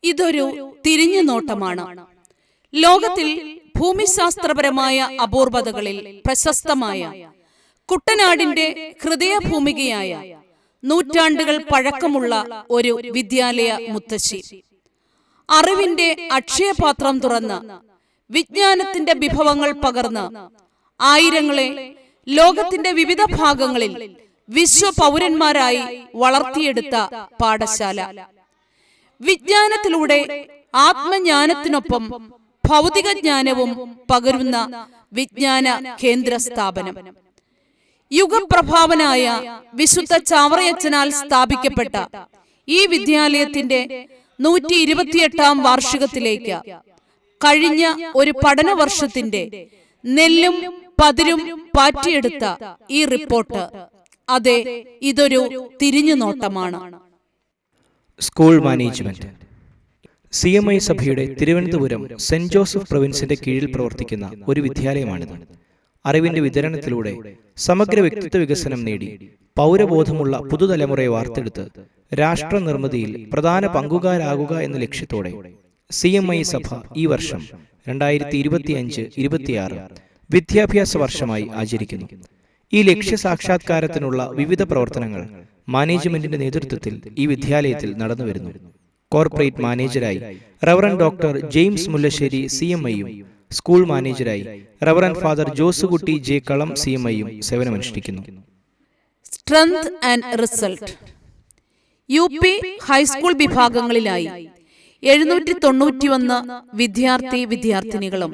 ഇതൊരു തിരിഞ്ഞുനോട്ടമാണ്. ലോകത്തിൽ ഭൂമിശാസ്ത്രപരമായ അപൂർവതകളിൽ പ്രശസ്തമായ കുട്ടനാടിന്റെ ഹൃദയഭൂമികയായ നൂറ്റാണ്ടുകൾ പഴക്കമുള്ള ഒരു വിദ്യാലയ മുത്തശ്ശി അറിവിന്റെ അക്ഷയപാത്രം തുറന്ന് വിജ്ഞാനത്തിന്റെ വിഭവങ്ങൾ പകർന്ന് ആയിരങ്ങളെ ലോകത്തിന്റെ വിവിധ ഭാഗങ്ങളിൽ വിശ്വപൗരന്മാരായി വളർത്തിയെടുത്ത പാഠശാല. വിജ്ഞാനത്തിലൂടെ ആത്മജ്ഞാനത്തിനൊപ്പം ഭൗതിക ജ്ഞാനവും പകരുന്ന വിജ്ഞാന കേന്ദ്ര സ്ഥാപനം. യുഗപ്രഭാവനായ വിശുദ്ധ ചാവറയച്ചനാൽ സ്ഥാപിക്കപ്പെട്ട ഈ വിദ്യാലയത്തിന്റെ 128ാം വാർഷികത്തിലേക്ക് കഴിഞ്ഞ ഒരു പഠനവർഷത്തിന്റെ നെല്ലും പതിരും പാറ്റിയെടുത്ത ഈ റിപ്പോർട്ട്, അതെ, ഇതൊരു തിരിഞ്ഞുനോട്ടമാണ്. School management. CMI സഭയുടെ തിരുവനന്തപുരം സെന്റ് ജോസഫ് പ്രൊവിൻസിന്റെ കീഴിൽ പ്രവർത്തിക്കുന്ന ഒരു വിദ്യാലയമാണിത്. അറിവിന്റെ വിതരണത്തിലൂടെ സമഗ്ര വ്യക്തിത്വ വികസനം നേടി പൗരബോധമുള്ള പുതുതലമുറയെ വാർത്തെടുത്ത് രാഷ്ട്ര നിർമ്മിതിയിൽ പ്രധാന പങ്കുകാരാകുക എന്ന ലക്ഷ്യത്തോടെ CMI സഭ ഈ വർഷം 2025-26 വിദ്യാഭ്യാസ വർഷമായി ആചരിക്കുന്നു. ഈ ലക്ഷ്യ സാക്ഷാത്കാരത്തിനുള്ള വിവിധ പ്രവർത്തനങ്ങൾ മാനേജ്മെന്റിന്റെ നേതൃത്വത്തിൽ ഈ വിദ്യാലയത്തിൽ നടന്നുവരുന്നു. കോർപ്പറേറ്റ് മാനേജരായി റവറൻ ഡോക്ടർ ജെയിംസ് മുല്ലശ്ശേരി CMIയും സ്കൂൾ മാനേജരായി reverend father Josekutty J Kalam CMIയും സേവനമനുഷ്ഠിക്കുന്നു. Strength and result. UP high school വിഭാഗങ്ങളിലായി 791 വിദ്യാർത്ഥിനികളും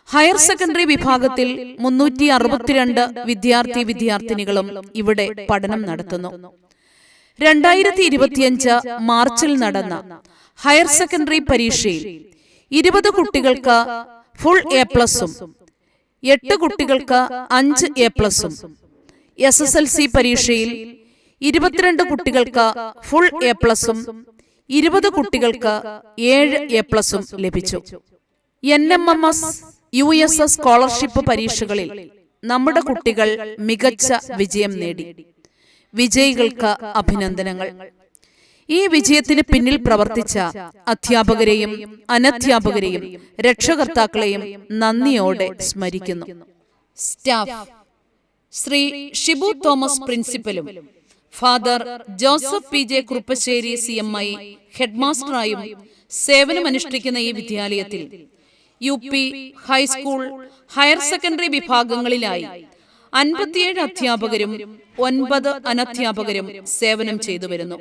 ഹയർ സെക്കൻഡറി വിഭാഗത്തിൽ 362 വിദ്യാർത്ഥിനികളും ഇവിടെ പഠനം നടത്തുന്നു. 2025 മാർച്ചിൽ നടന്ന ഹയർ സെക്കൻഡറി പരീക്ഷയിൽ 20 കുട്ടികൾക്ക് ഫുൾ A+ഉം 8 കുട്ടികൾക്ക് 5 A+ഉം, SSLC പരീക്ഷയിൽ 22 കുട്ടികൾക്ക് ഫുൾ A+ഉം 20 കുട്ടികൾക്ക് 7 A+ഉം ലഭിച്ചു. NMMS USS സ്കോളർഷിപ്പ് പരീക്ഷകളിൽ നമ്മുടെ കുട്ടികൾ മികച്ച വിജയം നേടി. വിജയികൾക്ക് അഭിനന്ദനങ്ങൾ. ഈ വിജയത്തിന് പിന്നിൽ പ്രവർത്തിച്ച അധ്യാപകരെയും അനധ്യാപകരെയും രക്ഷകർത്താക്കളെയും നന്ദിയോടെ സ്മരിക്കുന്നു. സ്റ്റാഫ്. ശ്രീ ഷിബു തോമസ് പ്രിൻസിപ്പലും father Joseph PJ Kuruppassery CMI ഹെഡ്മാസ്റ്ററായും സേവനമനുഷ്ഠിക്കുന്ന ഈ വിദ്യാലയത്തിൽ UP ഹൈസ്കൂൾ ഹയർ സെക്കൻഡറി വിഭാഗങ്ങളിലായി 57 അധ്യാപകരും 9 അനധ്യാപകരും സേവനം ചെയ്തു വരുന്നു.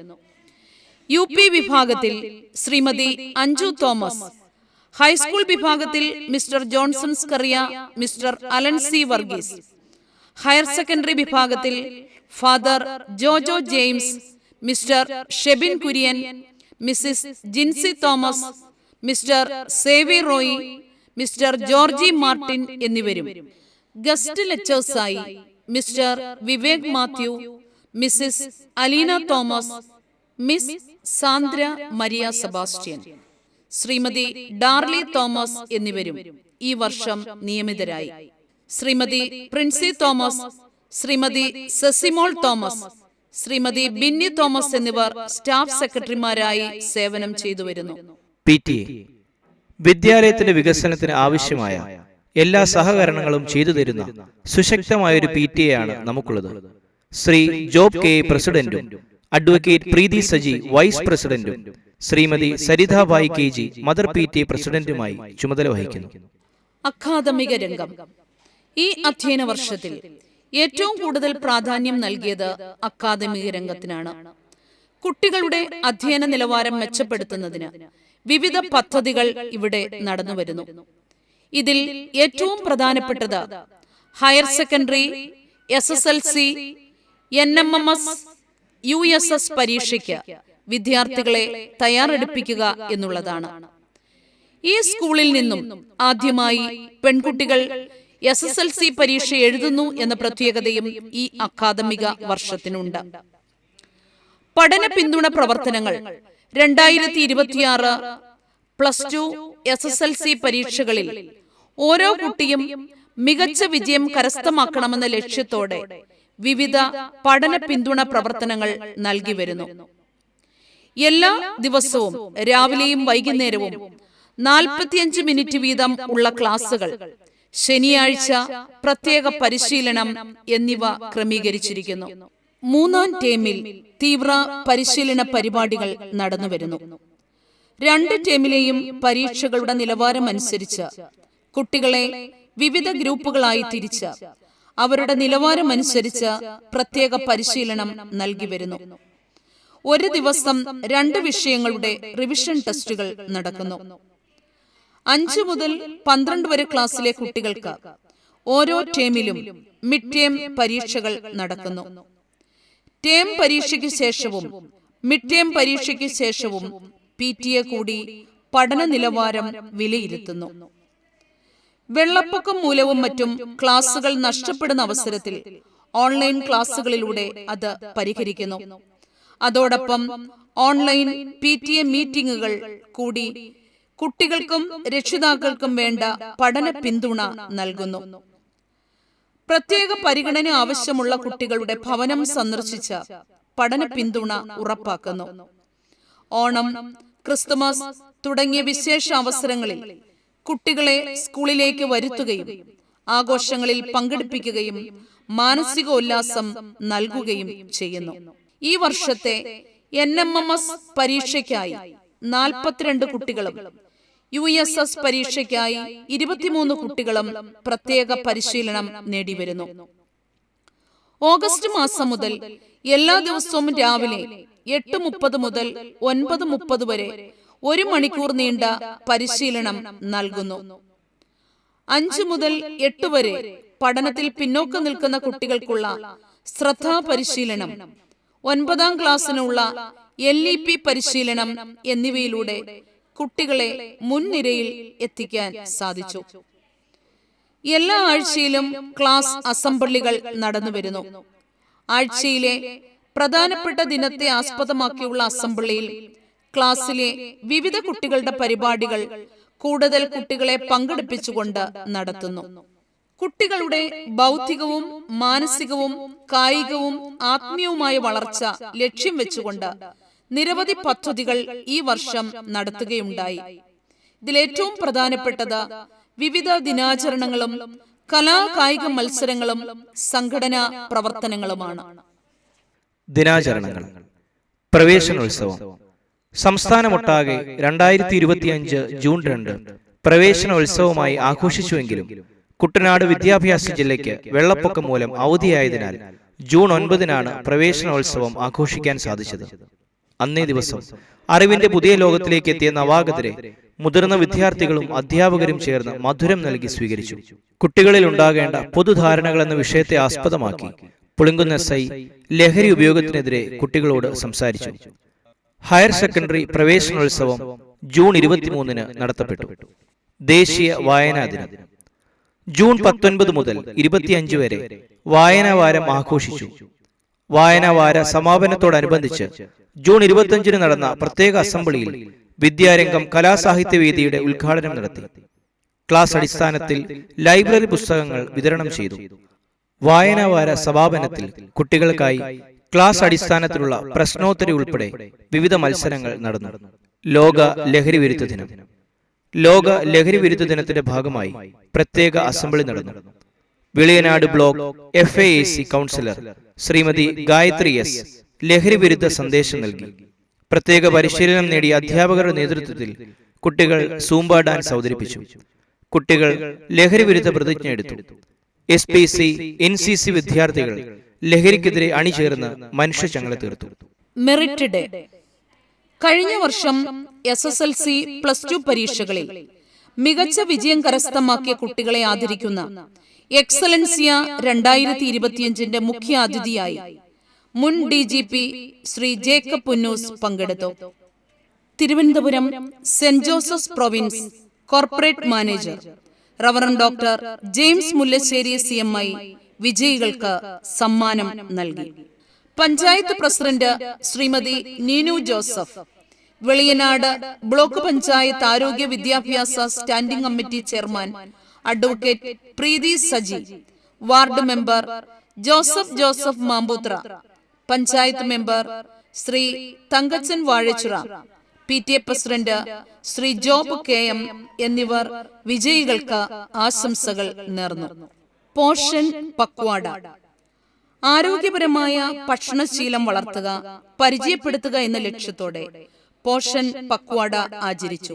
UP വിഭാഗത്തിൽ ശ്രീമതി അഞ്ജു തോമസ്, ഹൈസ്കൂൾ വിഭാഗത്തിൽ mister Johnson Skaria, mister Alan C Varghese, higher secondary വിഭാഗത്തിൽ father Jojo James, mister Shebin Kurian, Mrs Jincy Thomas, mister Sevi Roy, mister Georgy Martin എന്നിവരും ഗസ്റ്റ് ലെക്ചേഴ്സായി mister Vivek Mathew, Mrs Aleena Thomas, miss Sandra Maria Sebastian, Shrimati Darly Thomas എന്നിവരും ഈ വർഷം നിയമിതരായി. Shrimati Princy Thomas, Shrimati Sesimol Thomas, Shrimati Binny Thomas എന്നിവർ staff സെക്രട്ടറിമാരായി സേവനം ചെയ്തു വരുന്നു. PTA. വിദ്യാലയത്തിന്റെ വികസനത്തിന് ആവശ്യമായ എല്ലാ സഹകരണങ്ങളും ചെയ്തു തരുന്ന സുശക്തമായൊരു PTA ആണ് നമുക്കുള്ളത്. ശ്രീ ജോബ് K പ്രസിഡന്റും അഡ്വക്കേറ്റ് പ്രീതി സജി വൈസ് പ്രസിഡന്റും ശ്രീമതി സരിതാബായി KG മദർ PTA പ്രസിഡന്റുമായി ചുമതല വഹിക്കുന്നു. അക്കാദമിക രംഗം. ഈ അധ്യയന വർഷത്തിൽ ഏറ്റവും കൂടുതൽ പ്രാധാന്യം നൽകിയത് അക്കാദമിക രംഗത്തിനാണ്. കുട്ടികളുടെ അധ്യയന നിലവാരം മെച്ചപ്പെടുത്തുന്നതിന് വിവിധ പദ്ധതികൾ ഇവിടെ നടന്നുവരുന്നു. ഇതിൽ ഏറ്റവും പ്രധാനപ്പെട്ടത് higher secondary, SSLC, NMMS, USS പരീക്ഷയ്ക്ക് വിദ്യാർത്ഥികളെ തയ്യാറെടുപ്പിക്കുക എന്നുള്ളതാണ്. ഈ സ്കൂളിൽ നിന്നും ആദ്യമായി പെൺകുട്ടികൾ SSLC പരീക്ഷ എഴുതുന്നു എന്ന പ്രത്യേകതയും ഈ അക്കാദമിക വർഷത്തിനുണ്ട്. പഠന പിന്തുണ പ്രവർത്തനങ്ങൾ 2026 +2 SSLC പരീക്ഷകളിൽ ഓരോ കുട്ടിയും മികച്ച വിജയം കരസ്ഥമാക്കണമെന്ന ലക്ഷ്യത്തോടെ വിവിധ പഠന പിന്തുണ പ്രവർത്തനങ്ങൾ നൽകി വരുന്നു. എല്ലാ ദിവസവും രാവിലെയും വൈകുന്നേരവും 45 മിനിറ്റ് വീതം ഉള്ള ക്ലാസുകൾ, ശനിയാഴ്ച പ്രത്യേക പരിശീലനം എന്നിവ ക്രമീകരിച്ചിരിക്കുന്നു. 3-ാം ടേമിൽ തീവ്ര പരിശീലന പരിപാടികൾ നടന്നുവരുന്നു. 2 ടേമിലെയും പരീക്ഷകളുടെ നിലവാരമനുസരിച്ച് കുട്ടികളെ വിവിധ ഗ്രൂപ്പുകളായി തിരിച്ച് അവരുടെ നിലവാരമനുസരിച്ച് പ്രത്യേക പരിശീലനം നൽകി വരുന്നു. ഒരു ദിവസം 2 വിഷയങ്ങളുടെ റിവിഷൻ ടെസ്റ്റുകൾ നടക്കുന്നു. 5 മുതൽ 12 വരെ ക്ലാസ്സിലെ കുട്ടികൾക്ക് ഓരോ ടേമിലും മിഡ് ടേം പരീക്ഷകൾ നടക്കുന്നു. ടേം പരീക്ഷയ്ക്ക് ശേഷവും മിഡ് ടേം പരീക്ഷയ്ക്ക് ശേഷവും PTA കൂടി പഠന നിലവാരം വിലയിരുത്തുന്നു. വെള്ളപ്പൊക്കം മൂലവും മറ്റും ക്ലാസുകൾ നഷ്ടപ്പെടുന്ന അവസരത്തിൽ ഓൺലൈൻ ക്ലാസുകളിലൂടെ അത് പരിഹരിക്കുന്നു. അതോടൊപ്പം ഓൺലൈൻ PTA മീറ്റിംഗുകൾ കൂടി കുട്ടികൾക്കും രക്ഷിതാക്കൾക്കും വേണ്ട പഠന പിന്തുണ നൽകുന്നു. പ്രത്യേക പരിഗണന ആവശ്യമുള്ള കുട്ടികളുടെ ഭവനം സന്ദർശിച്ച് പഠന പിന്തുണ ഉറപ്പാക്കുന്നു. ഓണം, ക്രിസ്തുമസ് തുടങ്ങിയ വിശേഷ അവസരങ്ങളിൽ കുട്ടികളെ സ്കൂളിലേക്ക് വരുത്തുകയും ആഘോഷങ്ങളിൽ പങ്കെടുപ്പിക്കുകയും മാനസികോല്ലാസം നൽകുകയും ചെയ്യുന്നു. ഈ വർഷത്തെ NMMS പരീക്ഷയ്ക്കായി 42 കുട്ടികളും USS പരീക്ഷയ്ക്കായി 23 കുട്ടികളും പ്രത്യേക പരിശീലനം നേടിവരുന്നു. ഓഗസ്റ്റ് മാസം മുതൽ എല്ലാ ദിവസവും രാവിലെ 8:30 മുതൽ 9:30 വരെ 1 മണിക്കൂർ നീണ്ട പരിശീലനം നൽകുന്നു. 5 മുതൽ 8 വരെ പഠനത്തിൽ പിന്നോക്കം നിൽക്കുന്ന കുട്ടികൾക്കുള്ള ശ്രദ്ധാ പരിശീലനം, 9ാം ക്ലാസ്സിനുള്ള LEP പരിശീലനം എന്നിവയിലൂടെ കുട്ടികളെ മുൻനിരയിൽ എത്തിക്കാൻ സാധിച്ചു. എല്ലാ ആഴ്ചയിലും ക്ലാസ് അസംബ്ലികൾ നടന്നുവരുന്നു. ആഴ്ചയിലെ പ്രധാനപ്പെട്ട ദിനത്തെ ആസ്പദമാക്കിയുള്ള അസംബ്ലിയിൽ ക്ലാസ്സിലെ വിവിധ കുട്ടികളുടെ പരിപാടികൾ കൂടുതൽ കുട്ടികളെ പങ്കെടുപ്പിച്ചുകൊണ്ട് നടത്തുന്നു. കുട്ടികളുടെ ബൗദ്ധികവും മാനസികവും കായികവും ആത്മീയവുമായ വളർച്ച ലക്ഷ്യം വെച്ചുകൊണ്ട് നിരവധി പദ്ധതികൾ ഈ വർഷം നടത്തുകയുണ്ടായി. ഇതിലേറ്റവും പ്രധാനപ്പെട്ടത് വിവിധ ദിനാചരണങ്ങളും കലാകായിക മത്സരങ്ങളും സംഘടനാ പ്രവർത്തനങ്ങളുമാണ്. ദിനാചരണങ്ങൾ. പ്രവേശനോത്സവം. സംസ്ഥാനമൊട്ടാകെ 2025 ജൂൺ 2 പ്രവേശനോത്സവമായി ആഘോഷിച്ചുവെങ്കിലും കുട്ടനാട് വിദ്യാഭ്യാസ ജില്ലയ്ക്ക് വെള്ളപ്പൊക്കം മൂലം അവധിയായതിനാൽ ജൂൺ 9 പ്രവേശനോത്സവം ആഘോഷിക്കാൻ സാധിച്ചത്. അന്നേ ദിവസം അറിവിന്റെ പുതിയ ലോകത്തിലേക്ക് എത്തിയ നവാഗതരെ മുതിർന്ന വിദ്യാർത്ഥികളും അധ്യാപകരും ചേർന്ന് മധുരം നൽകി സ്വീകരിച്ചു. കുട്ടികളിൽ ഉണ്ടാകേണ്ട പൊതുധാരണകൾ എന്ന വിഷയത്തെ ആസ്പദമാക്കി പുളിങ്കുന്ന് SI ലഹരി ഉപയോഗത്തിനെതിരെ കുട്ടികളോട് സംസാരിച്ചു. ഹയർ സെക്കൻഡറി പ്രവേശനോത്സവം ജൂൺ 23 നടത്തപ്പെട്ടു. ദേശീയ വായനാ ദിനം. ജൂൺ 19 മുതൽ 25 വരെ വായനാവാരം ആഘോഷിച്ചു. വായനാവാര സമാപനത്തോടനുബന്ധിച്ച് ജൂൺ 25 നടന്ന പ്രത്യേക അസംബ്ലിയിൽ വിദ്യാരംഗം കലാസാഹിത്യവേദിയുടെ ഉദ്ഘാടനം നടത്തി. ക്ലാസ് അടിസ്ഥാനത്തിൽ ലൈബ്രറി പുസ്തകങ്ങൾ വിതരണം ചെയ്തു. വായനാവാര സമാപനത്തിൽ കുട്ടികൾക്കായി ക്ലാസ് അടിസ്ഥാനത്തിലുള്ള പ്രശ്നോത്തരി ഉൾപ്പെടെ വിവിധ മത്സരങ്ങൾ നടന്നു. ലോക ലഹരി വിരുദ്ധ ദിനം. ലോക ലഹരി വിരുദ്ധ ദിനത്തിന്റെ ഭാഗമായി പ്രത്യേക അസംബ്ലി നടന്നു. Veliyanad block FAAC councillor Shrimati Gayathri S ലഹരി വിരുദ്ധ സന്ദേശം നൽകി. പ്രത്യേക പരിശീലനം നേടിയ അധ്യാപകരുടെ നേതൃത്വത്തിൽ കുട്ടികൾ സൂംബ ഡാൻസ് അവതരിപ്പിച്ചു. കുട്ടികൾ ലഹരി വിരുദ്ധ പ്രതിജ്ഞ എടുത്തു. SPC NCC വിദ്യാർത്ഥികൾ ലഹരിക്കെതിരെ അണിചേർന്ന് മനുഷ്യ ചങ്ങല തീർത്തു. Merit day. കഴിഞ്ഞ വർഷം SSLC +2 പരീക്ഷകളിൽ മികച്ച വിജയം കരസ്ഥമാക്കിയ കുട്ടികളെ ആദരിക്കുന്ന എക്സലൻസിയ 2025 മുഖ്യ അതിഥിയായി മുൻ DGP ശ്രീ ജേക്കബ് പുന്നൂസ് പങ്കെടുത്തു. Thiruvananthapuram saint Joseph province corporate manager reverend doctor James Mullassery CMI വിജയികൾക്ക് സമ്മാനം നൽകി. Panchayat president Shrimati Neenu Joseph, Veliyanad block panchayat ആരോഗ്യ വിദ്യാഭ്യാസ standing committee chairman advocate Preethi Saji, ward member Joseph Mamputhra, panchayat member Shri Thankachan Vazhachura, PTA president Shri Job KM എന്നിവർ വിജയികൾക്ക് ആശംസകൾ നേർന്നു. പോഷൻ പക്വാഡ. ആരോഗ്യപരമായ ഭക്ഷണശീലം വളർത്തുക, പരിചയപ്പെടുത്തുക എന്ന ലക്ഷ്യത്തോടെ പോഷൻ പക്വാഡ ആചരിച്ചു.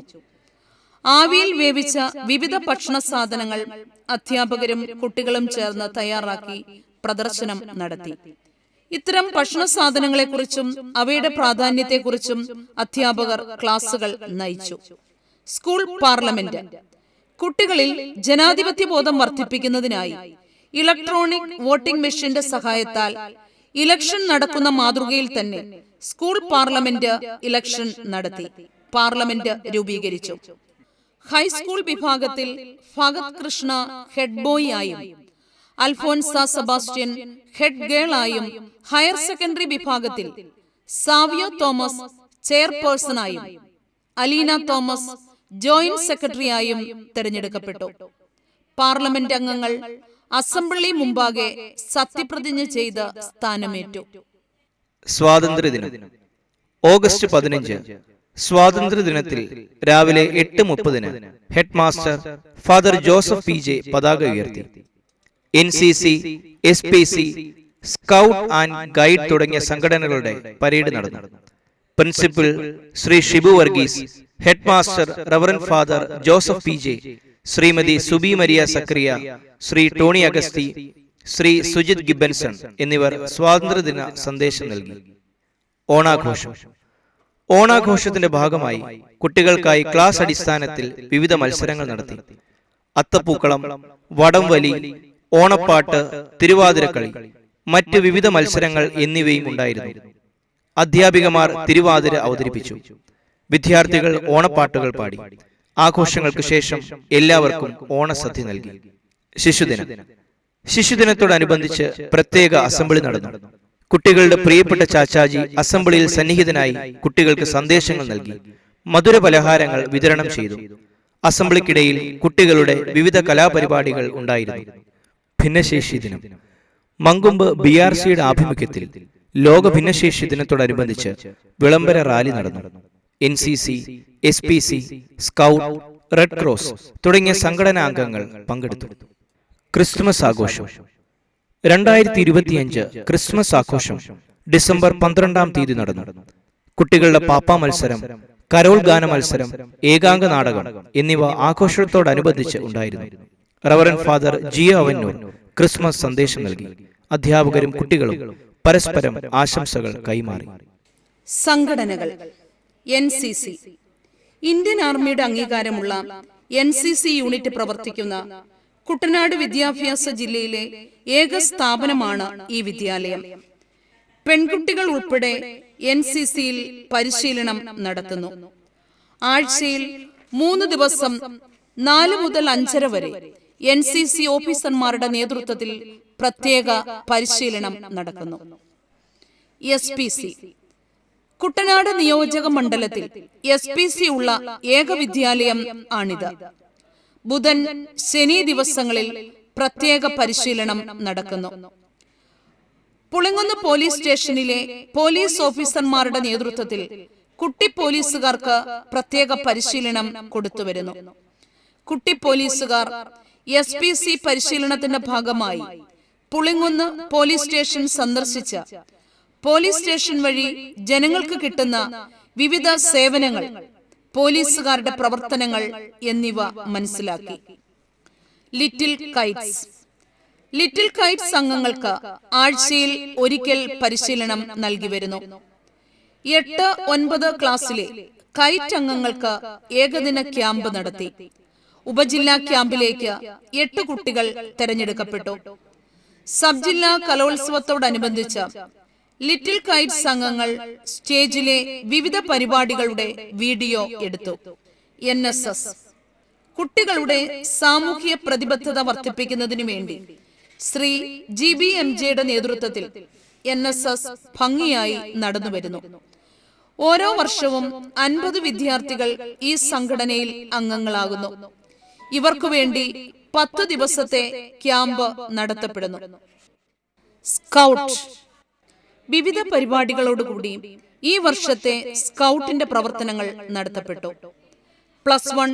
ആവിയിൽ വേവിച്ച വിവിധ ഭക്ഷണ സാധനങ്ങൾ അധ്യാപകരും കുട്ടികളും ചേർന്ന് തയ്യാറാക്കി പ്രദർശനം നടത്തി. ഇത്തരം ഭക്ഷണ സാധനങ്ങളെക്കുറിച്ചും അവയുടെ പ്രാധാന്യത്തെക്കുറിച്ചും അധ്യാപകർ ക്ലാസുകൾ നയിച്ചു. School parliament. കുട്ടികളിൽ ജനാധിപത്യ ബോധം വർദ്ധിപ്പിക്കുന്നതിനായി ഇലക്ട്രോണിക് വോട്ടിംഗ് മെഷീന്റെ സഹായത്താൽ ഇലക്ഷൻ നടക്കുന്ന മാതൃകയിൽ തന്നെ സ്കൂൾ പാർലമെന്റ് ഇലക്ഷൻ നടത്തി. പാർലമെന്റ് രൂപീകരിച്ചു. ഹൈസ്കൂൾ വിഭാഗത്തിൽ ഫഗത് കൃഷ്ണ ഹെഡ് ബോയ് ആയും അൽഫോൻസ സെബാസ്റ്റ്യൻ ഹെഡ് ഗേൾ ആയും ഹയർ സെക്കൻഡറി വിഭാഗത്തിൽ സാവിയോ തോമസ് ചെയർപേഴ്സണായും അലീന തോമസ് ജോയിന്റ് സെക്രട്ടറിയായും തെരഞ്ഞെടുക്കപ്പെട്ടു. പാർലമെന്റ് അംഗങ്ങൾ അസംബ്ലി മുമ്പാകെ സത്യപ്രതിജ്ഞ ചെയ്ത് സ്ഥാനമേറ്റു. സ്വാതന്ത്ര്യദിനം. ഓഗസ്റ്റ് 15 സ്വാതന്ത്ര്യദിനത്തിൽ രാവിലെ 8:30 head master father Joseph PJ പതാക ഉയർത്തി. NCC, SPC, scout and guide തുടങ്ങിയ സംഘടനകളുടെ പരേഡ് നടന്നു. Principal Shri Shibu Varghese, head master reverend father Joseph PJ, Shrimati Subi Maria Sakriya, Shri Tony Augusthy, Shri Sujith Gibbenson എന്നിവർ സ്വാതന്ത്ര്യദിന സന്ദേശം നൽകി. ഓണാഘോഷം. ഓണാഘോഷത്തിന്റെ ഭാഗമായി കുട്ടികൾക്കായി ക്ലാസ് അടിസ്ഥാനത്തിൽ വിവിധ മത്സരങ്ങൾ നടത്തി. അത്തപ്പൂക്കളം, വടംവലി, ഓണപ്പാട്ട്, തിരുവാതിരക്കളി, മറ്റ് വിവിധ മത്സരങ്ങൾ എന്നിവയും ഉണ്ടായിരുന്നു. അധ്യാപികമാർ തിരുവാതിര അവതരിപ്പിച്ചു. വിദ്യാർത്ഥികൾ ഓണപ്പാട്ടുകൾ പാടി. ആഘോഷങ്ങൾക്ക് ശേഷം എല്ലാവർക്കും ഓണസദ്യ നൽകി. ശിശുദിനം. ശിശുദിനത്തോടനുബന്ധിച്ച് പ്രത്യേക അസംബ്ലി നടന്നു. കുട്ടികളുടെ പ്രിയപ്പെട്ട ചാച്ചാജി അസംബ്ലിയിൽ സന്നിഹിതനായി കുട്ടികൾക്ക് സന്ദേശങ്ങൾ നൽകി. മധുര പലഹാരങ്ങൾ വിതരണം ചെയ്തു. അസംബ്ലിക്കിടയിൽ കുട്ടികളുടെ വിവിധ കലാപരിപാടികൾ ഉണ്ടായിരുന്നു. ഭിന്നശേഷി ദിനം. മങ്കൊമ്പ് BRCയുടെ ആഭിമുഖ്യത്തിൽ ലോക ഭിന്നശേഷി ദിനത്തോടനുബന്ധിച്ച് വിളംബര റാലി നടന്നു. NCC, SPC, scout, red cross തുടങ്ങിയ സംഘടനാ അംഗങ്ങൾ പങ്കെടുത്തു. ക്രിസ്തുമസ് ആഘോഷം. 2025 ക്രിസ്മസ് ആഘോഷം ഡിസംബർ 12 നടന്നു. കുട്ടികളുടെ പാപ്പാ മത്സരം, കരോൾ ഗാന മത്സരം, ഏകാംഗ നാടകം എന്നിവ ആഘോഷത്തോടനുബന്ധിച്ച് ഉണ്ടായിരുന്നു. റവറന്റ് ഫാദർ ജിയോ അവന്നൂർ ക്രിസ്മസ് സന്ദേശം നൽകി. അധ്യാപകരും കുട്ടികളും പരസ്പരം ആശംസകൾ കൈമാറി. സംഘടനകൾ. NCC. ഇന്ത്യൻ ആർമിയുടെ അംഗീകാരമുള്ള NCC യൂണിറ്റ് പ്രവർത്തിക്കുന്ന കുട്ടനാട് വിദ്യാഭ്യാസ ജില്ലയിലെ ഏക സ്ഥാപനമാണ് ഈ വിദ്യാലയം. പെൺകുട്ടികൾ ഉൾപ്പെടെ NCCയിൽ പരിശീലനം നടത്തുന്നു. ആഴ്ചയിൽ 3 ദിവസം 4 മുതൽ 5:30 വരെ NCC ഓഫീസർമാരുടെ നേതൃത്വത്തിൽ പ്രത്യേക പരിശീലനം നടക്കുന്നു. SPC. കുട്ടനാട് നിയോജക മണ്ഡലത്തിൽ SPC ഉള്ള ഏക വിദ്യാലയം ആണിത്. ബുധൻ, ശനി ദിവസങ്ങളിൽ പ്രത്യേക പരിശീലനം നടക്കുന്നു. പുളിങ്കുന്ന് പോലീസ് സ്റ്റേഷനിലെ പോലീസ് ഓഫീസർമാരുടെ നേതൃത്വത്തിൽ കുട്ടി പോലീസുകാർക്ക് പ്രത്യേക പരിശീലനം കൊടുത്തുവരുന്നു. കുട്ടി പോലീസുകാർ SPC പരിശീലനത്തിന്റെ ഭാഗമായി പുളിങ്കുന്ന് പോലീസ് സ്റ്റേഷൻ സന്ദർശിച്ച പോലീസ് സ്റ്റേഷൻ വഴി ജനങ്ങൾക്ക് കിട്ടുന്ന വിവിധ സേവനങ്ങൾ, പോലീസുകാരുടെ പ്രവർത്തനങ്ങൾ എന്നിവ മനസ്സിലാക്കി. Little Kites. ലിറ്റിൽ കൈറ്റ്സ് അംഗങ്ങൾക്ക് ആഴ്ചയിൽ ഒരിക്കൽ പരിശീലനം നൽകി വരുന്നു. 8, 9 ക്ലാസ്സിലെ കൈറ്റ് അംഗങ്ങൾക്ക് ഏകദിന ക്യാമ്പ് നടത്തി. ഉപജില്ലാ ക്യാമ്പിലേക്ക് 8 കുട്ടികൾ തെരഞ്ഞെടുക്കപ്പെട്ടു. സബ് ജില്ലാ കലോത്സവത്തോടനുബന്ധിച്ച് ലിറ്റിൽ കൈറ്റ്സ് അംഗങ്ങൾ സ്റ്റേജിലെ വിവിധ പരിപാടികളുടെ വീഡിയോ എടുത്തു. NSS. കുട്ടികളുടെ സാമൂഹ്യ പ്രതിബദ്ധത വർദ്ധിപ്പിക്കുന്നതിനു വേണ്ടി ശ്രീ GBMJയുടെ നേതൃത്വത്തിൽ NSS ഭംഗിയായി നടന്നുവരുന്നു. ഓരോ വർഷവും 50 വിദ്യാർത്ഥികൾ ഈ സംഘടനയിൽ അംഗങ്ങളാകുന്നു. ഇവർക്കു വേണ്ടി 10 ദിവസത്തെ ക്യാമ്പ് നടത്തപ്പെടുന്നു. സ്കൗട്ട്. വിവിധ പരിപാടികളോടുകൂടി ഈ വർഷത്തെ സ്കൗട്ടിന്റെ പ്രവർത്തനങ്ങൾ നടത്തപ്പെട്ടു. +1,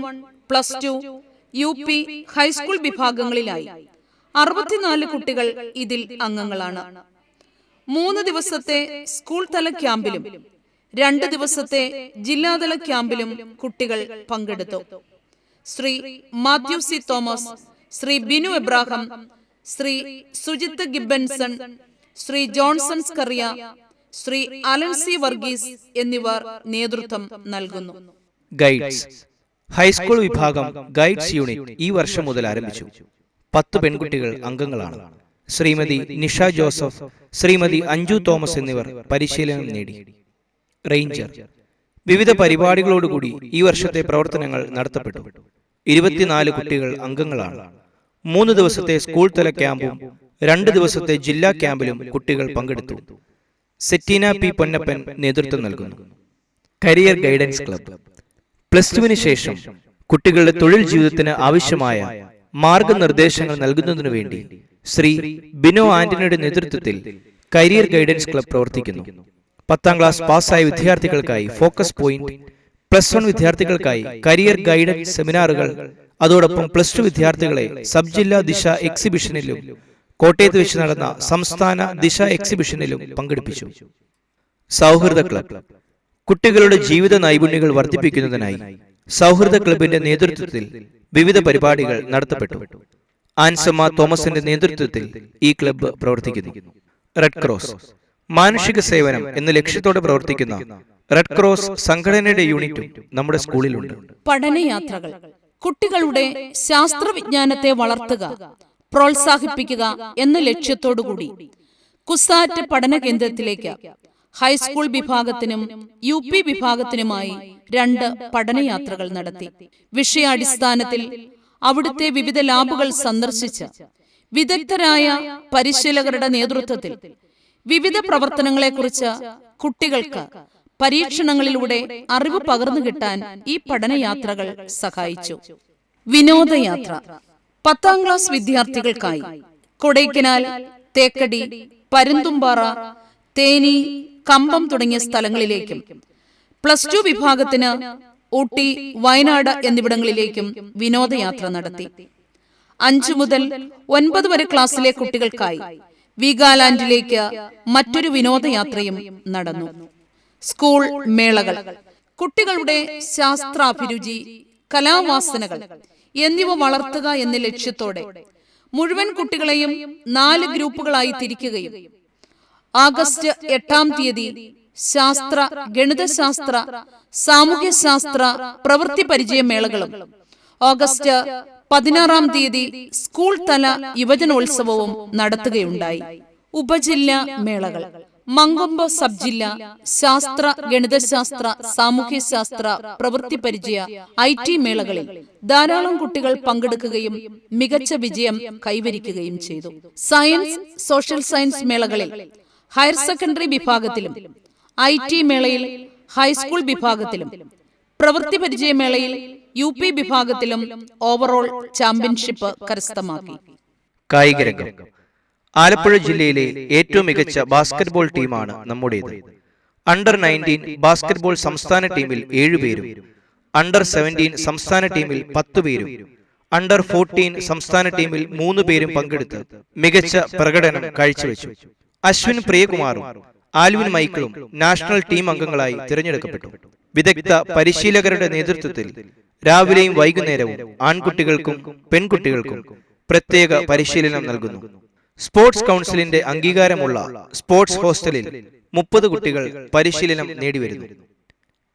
+2, UP, ഹൈസ്കൂൾ വിഭാഗങ്ങളിലായി 64 കുട്ടികൾ ഇതിൽ അംഗങ്ങളാണ്. 3 ദിവസത്തെ സ്കൂൾ തല ക്യാമ്പിലും 2 ദിവസത്തെ ജില്ലാതല ക്യാമ്പിലും കുട്ടികൾ പങ്കെടുത്തു. Shri Mathew C Thomas, Shri Binu Abraham, Shri Sujith Gibbenson, Shri Johnson Skaria, Shri Alan C Varghese എന്നിവർ നേതൃത്വം നൽകുന്നു. ഗൈഡ്സ് ഹൈസ്കൂൾ വിഭാഗം ഗൈഡ്സ് യൂണിറ്റ് ഈ വർഷം മുതൽ ആരംഭിച്ചു. 10 പെൺകുട്ടികൾ അംഗങ്ങളാണ്. ശ്രീമതി നിഷ ജോസഫ്, ശ്രീമതി അഞ്ജു തോമസ് എന്നിവർ പരിശീലനം നേടി. റേഞ്ചർ വിവിധ പരിപാടികളോടുകൂടി ഈ വർഷത്തെ പ്രവർത്തനങ്ങൾ നടത്തപ്പെട്ടു. 24 കുട്ടികൾ അംഗങ്ങളാണ്. 3 ദിവസത്തെ സ്കൂൾ തല ക്യാമ്പും 2 ദിവസത്തെ ജില്ലാ ക്യാമ്പിലും കുട്ടികൾ പങ്കെടുത്തു. സെറ്റീന പി പൊന്നപ്പൻ നേതൃത്വം നൽകുന്നു. കരിയർ ഗൈഡൻസ് ക്ലബ്ബ് +2 ശേഷം കുട്ടികളുടെ തൊഴിൽ ജീവിതത്തിന് ആവശ്യമായ മാർഗനിർദ്ദേശങ്ങൾ നൽകുന്നതിനു വേണ്ടി ശ്രീ ബിനോ ആന്റണിയുടെ നേതൃത്വത്തിൽ കരിയർ ഗൈഡൻസ് ക്ലബ്ബ് പ്രവർത്തിക്കുന്നു. 10ാം ക്ലാസ് പാസ്സായ വിദ്യാർത്ഥികൾക്കായി ഫോക്കസ് പോയിന്റ്, +1 വിദ്യാർത്ഥികൾക്കായി കരിയർ ഗൈഡൻസ് സെമിനാറുകൾ, അതോടൊപ്പം +2 വിദ്യാർത്ഥികളെ സബ് ജില്ലാ ദിശ എക്സിബിഷനിലും കോട്ടയത്ത് വെച്ച് നടന്ന സംസ്ഥാന ദിശ എക്സിബിഷനിലും പങ്കെടുപ്പിച്ചു. സൗഹൃദ ക്ലബ്ബ് കുട്ടികളുടെ ജീവിത നൈപുണ്യങ്ങൾ വർദ്ധിപ്പിക്കുന്നതിനായി സൗഹൃദ ക്ലബിന്റെ നേതൃത്വത്തിൽ വിവിധ പരിപാടികൾ നടത്തപ്പെട്ടു. ആൻസമ്മ തോമസിന്റെ നേതൃത്വത്തിൽ ഈ ക്ലബ്ബ് പ്രവർത്തിക്കുന്നു. റെഡ് ക്രോസ് മാനുഷിക സേവനം എന്ന ലക്ഷ്യത്തോടെ പ്രവർത്തിക്കുന്ന റെഡ് ക്രോസ് സംഘടനയുടെ യൂണിറ്റും നമ്മുടെ സ്കൂളിലുണ്ട്. പഠനയാത്രകൾ കുട്ടികളുടെ ശാസ്ത്രവിജ്ഞാനത്തെ വളർത്തുക, പ്രോത്സാഹിപ്പിക്കുക എന്ന ലക്ഷ്യത്തോടുകൂടി കുസാറ്റ് പഠന കേന്ദ്രത്തിലേക്ക് ഹൈസ്കൂൾ വിഭാഗത്തിനും UP വിഭാഗത്തിനുമായി 2 പഠനയാത്രകൾ നടത്തി. വിഷയാടിസ്ഥാനത്തിൽ അവിടുത്തെ വിവിധ ലാബുകൾ സന്ദർശിച്ച് വിദഗ്ധരായ പരിശീലകരുടെ നേതൃത്വത്തിൽ വിവിധ പ്രവർത്തനങ്ങളെക്കുറിച്ച് കുട്ടികൾക്ക് പരീക്ഷണങ്ങളിലൂടെ അറിവ് പകർന്നു കിട്ടാൻ ഈ പഠനയാത്രകൾ സഹായിച്ചു. വിനോദയാത്ര 10ാം ക്ലാസ് വിദ്യാർത്ഥികൾക്കായി കൊടൈക്കനാൽ, തേക്കടി, പരുന്തുംപാറ, തേനി, കമ്പം തുടങ്ങിയ സ്ഥലങ്ങളിലേക്കും +2 വിഭാഗത്തിന് ഊട്ടി, വയനാട് എന്നിവിടങ്ങളിലേക്കും വിനോദയാത്ര നടത്തി. 5 മുതൽ 9 വരെ ക്ലാസ്സിലെ കുട്ടികൾക്കായി വീഗാലാൻഡിലേക്ക് മറ്റൊരു വിനോദയാത്രയും നടന്നു. സ്കൂൾ മേളകൾ കുട്ടികളുടെ ശാസ്ത്രാഭിരുചി, കലാവാസനകൾ എന്നിവ വളർത്തുക എന്ന ലക്ഷ്യത്തോടെ മുഴുവൻ കുട്ടികളെയും 4 ഗ്രൂപ്പുകളായി തിരിക്കുകയും ആഗസ്റ്റ് 8-ാം തീയതി ശാസ്ത്ര, ഗണിതശാസ്ത്ര, സാമൂഹ്യശാസ്ത്ര പ്രവൃത്തി പരിചയ മേളകളും ഓഗസ്റ്റ് 16-ാം തീയതി സ്കൂൾ തല യുവജനോത്സവവും നടത്തുകയുണ്ടായി. ഉപജില്ലാ മേളകൾ മങ്കൊമ്പ് സബ് ജില്ല ശാസ്ത്ര, ഗണിതശാസ്ത്ര, സാമൂഹ്യശാസ്ത്ര പ്രവൃത്തി പരിചയ IT മേളകളിൽ ധാരാളം കുട്ടികൾ പങ്കെടുക്കുകയും മികച്ച വിജയം കൈവരിക്കുകയും ചെയ്തു. സയൻസ്, സോഷ്യൽ സയൻസ് മേളകളിൽ ഹയർ സെക്കൻഡറി വിഭാഗത്തിലും IT മേളയിൽ ഹൈസ്കൂൾ വിഭാഗത്തിലും പ്രവൃത്തി പരിചയമേളയിൽ UP വിഭാഗത്തിലും ഓവറോൾ ചാമ്പ്യൻഷിപ്പ് കരസ്ഥമാക്കി. കായികരംഗം ആലപ്പുഴ ജില്ലയിലെ ഏറ്റവും മികച്ച ബാസ്കറ്റ്ബോൾ ടീമാണ് നമ്മുടേത്. അണ്ടർ-19 ബാസ്കറ്റ്ബോൾ സംസ്ഥാന ടീമിൽ 7 പേരും, അണ്ടർ-17 സംസ്ഥാന ടീമിൽ 10 പേരും, അണ്ടർ-14 സംസ്ഥാന ടീമിൽ 3 പേരും പങ്കെടുത്ത് മികച്ച പ്രകടനം കാഴ്ചവെച്ചു. അശ്വിൻ പ്രിയകുമാറും ആൽവിൻ മൈക്കിളും നാഷണൽ ടീം അംഗങ്ങളായി തിരഞ്ഞെടുക്കപ്പെട്ടു. വിദഗ്ധ പരിശീലകരുടെ നേതൃത്വത്തിൽ രാവിലെയും വൈകുന്നേരവും ആൺകുട്ടികൾക്കും പെൺകുട്ടികൾക്കും പ്രത്യേക പരിശീലനം നൽകുന്നു. സ്പോർട്സ് കൗൺസിലിന്റെ അംഗീകാരമുള്ള സ്പോർട്സ് ഹോസ്റ്റലിൽ 30 കുട്ടികൾ പരിശീലനം നേടിവരുന്നു.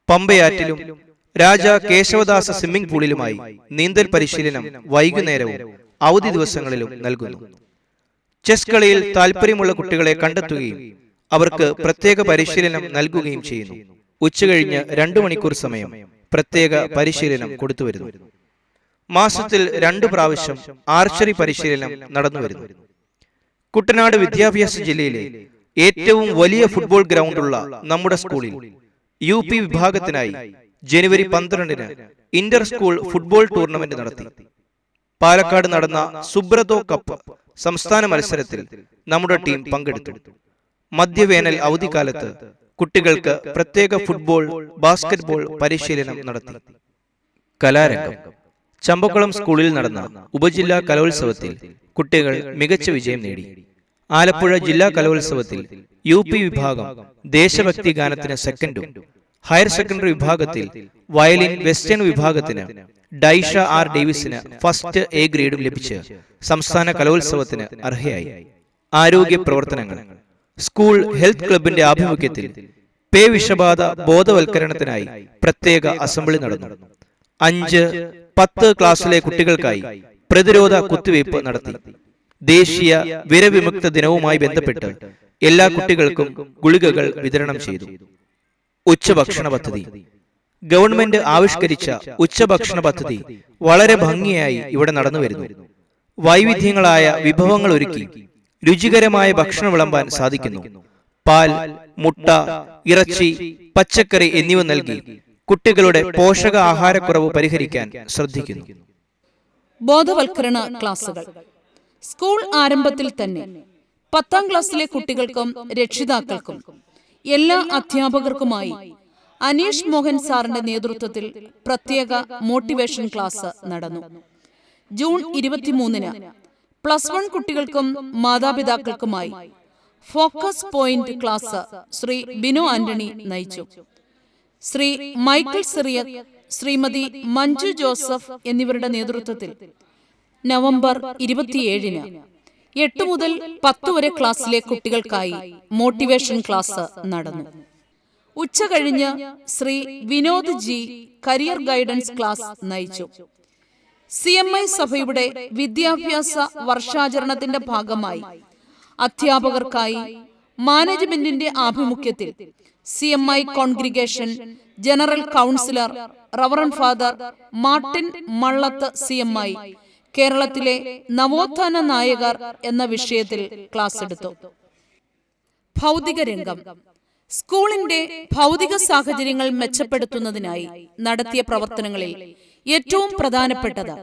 പമ്പയാറ്റിലും രാജ കേശവദാസ സ്വിമ്മിംഗ് പൂളിലുമായി നീന്തൽ പരിശീലനം വൈകുന്നേരവും അവധി ദിവസങ്ങളിലും നൽകുന്നു. ചെസ് കളിയിൽ താല്പര്യമുള്ള കുട്ടികളെ കണ്ടെത്തുകയും അവർക്ക് പ്രത്യേക പരിശീലനം നൽകുകയും ചെയ്യുന്നു. ഉച്ചകഴിഞ്ഞ് 2 മണിക്കൂർ സമയം പ്രത്യേക പരിശീലനം കൊടുത്തുവരുന്നു. മാസത്തിൽ 2 പ്രാവശ്യം ആർച്ചറി പരിശീലനം നടന്നുവരുന്നു. കുട്ടനാട് വിദ്യാഭ്യാസ ജില്ലയിലെ ഏറ്റവും വലിയ ഫുട്ബോൾ ഗ്രൗണ്ടുള്ള നമ്മുടെ സ്കൂളിൽ UP വിഭാഗത്തിനായി ജനുവരി 12-ന് ഇന്റർ സ്കൂൾ ഫുട്ബോൾ ടൂർണമെന്റ് നടത്തി. പാലക്കാട് നടന്ന സുബ്രതോ കപ്പ് സംസ്ഥാന മത്സരത്തിൽ നമ്മുടെ ടീം പങ്കെടുത്തു. മധ്യവേനൽ അവധിക്കാലത്ത് കുട്ടികൾക്ക് പ്രത്യേക ഫുട്ബോൾ, ബാസ്കറ്റ്ബോൾ പരിശീലനം നടത്തി. കലാരംഗം. ചമ്പക്കുളം സ്കൂളിൽ നടന്ന ഉപജില്ലാ കലോത്സവത്തിൽ കുട്ടികൾ മികച്ച വിജയം നേടി. ആലപ്പുഴ ജില്ലാ കലോത്സവത്തിൽ UP വിഭാഗം ദേശഭക്തി ഗാനത്തിന് സെക്കൻഡും, ഹയർ സെക്കൻഡറി വിഭാഗത്തിൽ വയലിൻ വെസ്റ്റേൺ വിഭാഗത്തിന് ഡൈഷ R ഡേവിസിന് ഫസ്റ്റ് A ഗ്രേഡും ലഭിച്ച് സംസ്ഥാന കലോത്സവത്തിന് അർഹയായി. ആരോഗ്യ പ്രവർത്തനങ്ങൾ. സ്കൂൾ ഹെൽത്ത് ക്ലബിന്റെ ആഭിമുഖ്യത്തിൽ പേ വിഷബാധ ബോധവൽക്കരണത്തിനായി പ്രത്യേക അസംബ്ലി നടന്നു. 5-10 ക്ലാസ്സിലെ കുട്ടികൾക്കായി പ്രതിരോധ കുത്തിവയ്പ് നടത്തി. ദേശീയ വിരവിമുക്ത ദിനവുമായി ബന്ധപ്പെട്ട് എല്ലാ കുട്ടികൾക്കും ഗുളികകൾ വിതരണം ചെയ്തു. ഉച്ചഭക്ഷണ പദ്ധതി. ഗവൺമെന്റ് ആവിഷ്കരിച്ച ഉച്ചഭക്ഷണ പദ്ധതി വളരെ ഭംഗിയായി ഇവിടെ നടന്നുവരുന്നു. വൈവിധ്യങ്ങളായ വിഭവങ്ങൾ ഒരുക്കി രുചികരമായ ഭക്ഷണം വിളമ്പാൻ സാധിക്കുന്നു. പാൽ, മുട്ട, ഇറച്ചി, പച്ചക്കറി എന്നിവ നൽകി കുട്ടികളുടെ പോഷക ആഹാരക്കുറവ് പരിഹരിക്കാൻ ശ്രദ്ധിക്കുന്നു. ബോധവൽക്കരണ ക്ലാസുകൾ. സ്കൂൾ ആരംഭത്തിൽ തന്നെ 10ാം ക്ലാസ്സിലെ കുട്ടികൾക്കും രക്ഷിതാക്കൾക്കും എല്ലാ അധ്യാപകർക്കുമായി അനീഷ് മോഹൻ സാറിന്റെ നേതൃത്വത്തിൽ പ്രത്യേക മോട്ടിവേഷൻ ക്ലാസ് നടന്നു. ജൂൺ 23-ന് +1 കുട്ടികൾക്കും മാതാപിതാക്കൾക്കുമായി focus point class Shri Bino Antony നയിച്ചു. ശ്രീ മൈക്കിൾ സിറിയക്, ശ്രീമതി മഞ്ജു ജോസഫ് എന്നിവരുടെ നേതൃത്വത്തിൽ നവംബർ 27-ന് 8 മുതൽ 10 വരെ ക്ലാസ്സിലെ കുട്ടികൾക്കായി മോട്ടിവേഷൻ ക്ലാസ് നടന്നു. ഉച്ചകഴിഞ്ഞ് Shri Vinod G career guidance class നയിച്ചു. CMI സഭയുടെ വിദ്യാഭ്യാസ വർഷാചരണത്തിന്റെ ഭാഗമായി അധ്യാപകർക്കായി മാനേജ്മെന്റിന്റെ ആഭിമുഖ്യത്തിൽ CMI congregation general councillor reverend father Martin Mallath CMI കേരളത്തിലെ നവോത്ഥാന നായകർ എന്ന വിഷയത്തിൽ ക്ലാസ് എടുത്തു. ഭൗതിക രംഗം. സ്കൂളിന്റെ ഭൗതിക സാഹചര്യങ്ങൾ മെച്ചപ്പെടുത്തുന്നതിനായി നടത്തിയ പ്രവർത്തനങ്ങളിൽ ഏറ്റവും പ്രധാനപ്പെട്ടത്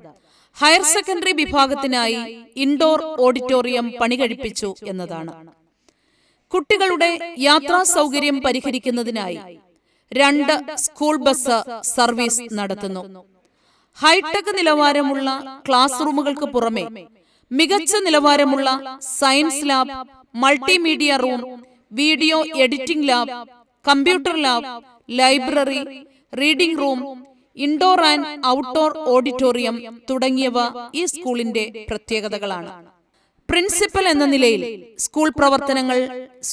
ഹയർ സെക്കൻഡറി വിഭാഗത്തിനായി ഇൻഡോർ ഓഡിറ്റോറിയം പണികഴിപ്പിച്ചു എന്നതാണ്. കുട്ടികളുടെ യാത്രാ സൗകര്യം പരിഹരിക്കുന്നതിനായി 2 സ്കൂൾ ബസ് സർവീസ് നടത്തുന്നു. ഹൈടെക് നിലവാരമുള്ള ക്ലാസ് റൂമുകൾക്ക് പുറമെ മികച്ച നിലവാരമുള്ള science lab, multimedia room, video editing lab, computer lab, library, reading room, indoor and outdoor auditorium തുടങ്ങിയവ ഈ സ്കൂളിന്റെ പ്രത്യേകതകളാണ്. പ്രിൻസിപ്പൽ എന്ന നിലയിൽ സ്കൂൾ പ്രവർത്തനങ്ങൾ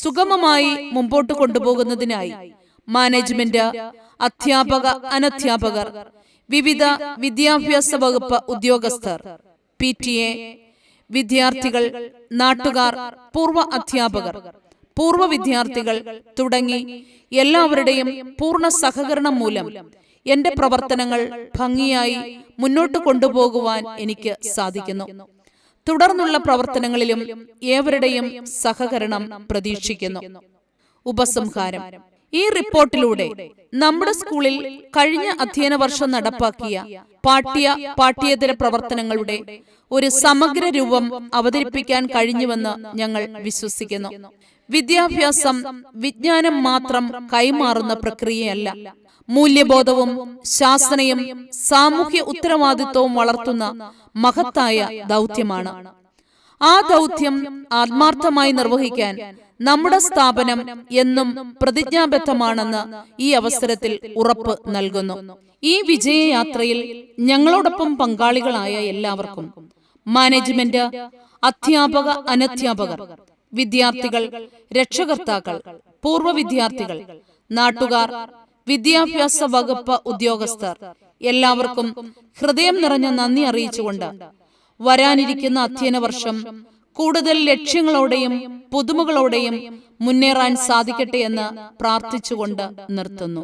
സുഗമമായി മുമ്പോട്ട് കൊണ്ടുപോകുന്നതിനായി മാനേജ്മെന്റ്, അധ്യാപക, അനധ്യാപകർ, വിവിധ വിദ്യാഭ്യാസ വകുപ്പ് ഉദ്യോഗസ്ഥർ, PTA, വിദ്യാർത്ഥികൾ, നാട്ടുകാർ, പൂർവ്വ അധ്യാപകർ, പൂർവ്വ വിദ്യാർത്ഥികൾ തുടങ്ങി എല്ലാവരുടെയും പൂർണ്ണ സഹകരണം മൂലം എന്റെ പ്രവർത്തനങ്ങൾ ഭംഗിയായി മുന്നോട്ട് കൊണ്ടുപോകുവാൻ എനിക്ക് സാധിക്കുന്നു. തുടർന്നുള്ള പ്രവർത്തനങ്ങളിലും ഏവരുടെയും സഹകരണം പ്രതീക്ഷിക്കുന്നു. ഉപസംഹാരം. ഈ റിപ്പോർട്ടിലൂടെ നമ്മുടെ സ്കൂളിൽ കഴിഞ്ഞ അധ്യയന വർഷം നടപ്പാക്കിയ പാഠ്യേതര പ്രവർത്തനങ്ങളുടെ ഒരു സമഗ്ര രൂപം അവതരിപ്പിക്കാൻ കഴിഞ്ഞുവെന്ന് ഞങ്ങൾ വിശ്വസിക്കുന്നു. വിദ്യാഭ്യാസം വിജ്ഞാനം മാത്രം കൈമാറുന്ന പ്രക്രിയയല്ല. മൂല്യബോധവും ശാസനയും സാമൂഹ്യ ഉത്തരവാദിത്വവും വളർത്തുന്ന മഹത്തായ ദൗത്യമാണ്. ആ ദൗത്യം ആത്മാർത്ഥമായി നിർവഹിക്കാൻ നമ്മുടെ സ്ഥാപനം എന്നും പ്രതിജ്ഞാബദ്ധമാണെന്ന് ഈ അവസരത്തിൽ ഉറപ്പ് നൽകുന്നു. ഈ വിജയയാത്രയിൽ ഞങ്ങളോടൊപ്പം പങ്കാളികളായ എല്ലാവർക്കും മാനേജ്മെന്റ്, അധ്യാപക, അനധ്യാപകർ, വിദ്യാർത്ഥികൾ, രക്ഷകർത്താക്കൾ, പൂർവ്വ വിദ്യാർത്ഥികൾ, നാട്ടുകാർ, വിദ്യാഭ്യാസ വകുപ്പ് ഉദ്യോഗസ്ഥർ എല്ലാവർക്കും ഹൃദയം നിറഞ്ഞ നന്ദി അറിയിച്ചുകൊണ്ട് വരാനിരിക്കുന്ന അധ്യയന വർഷം കൂടുതൽ ലക്ഷ്യങ്ങളോടെയും പുതുമകളോടെയും മുന്നേറാൻ സാധിക്കട്ടെ എന്ന് പ്രാർത്ഥിച്ചുകൊണ്ട് നിർത്തുന്നു.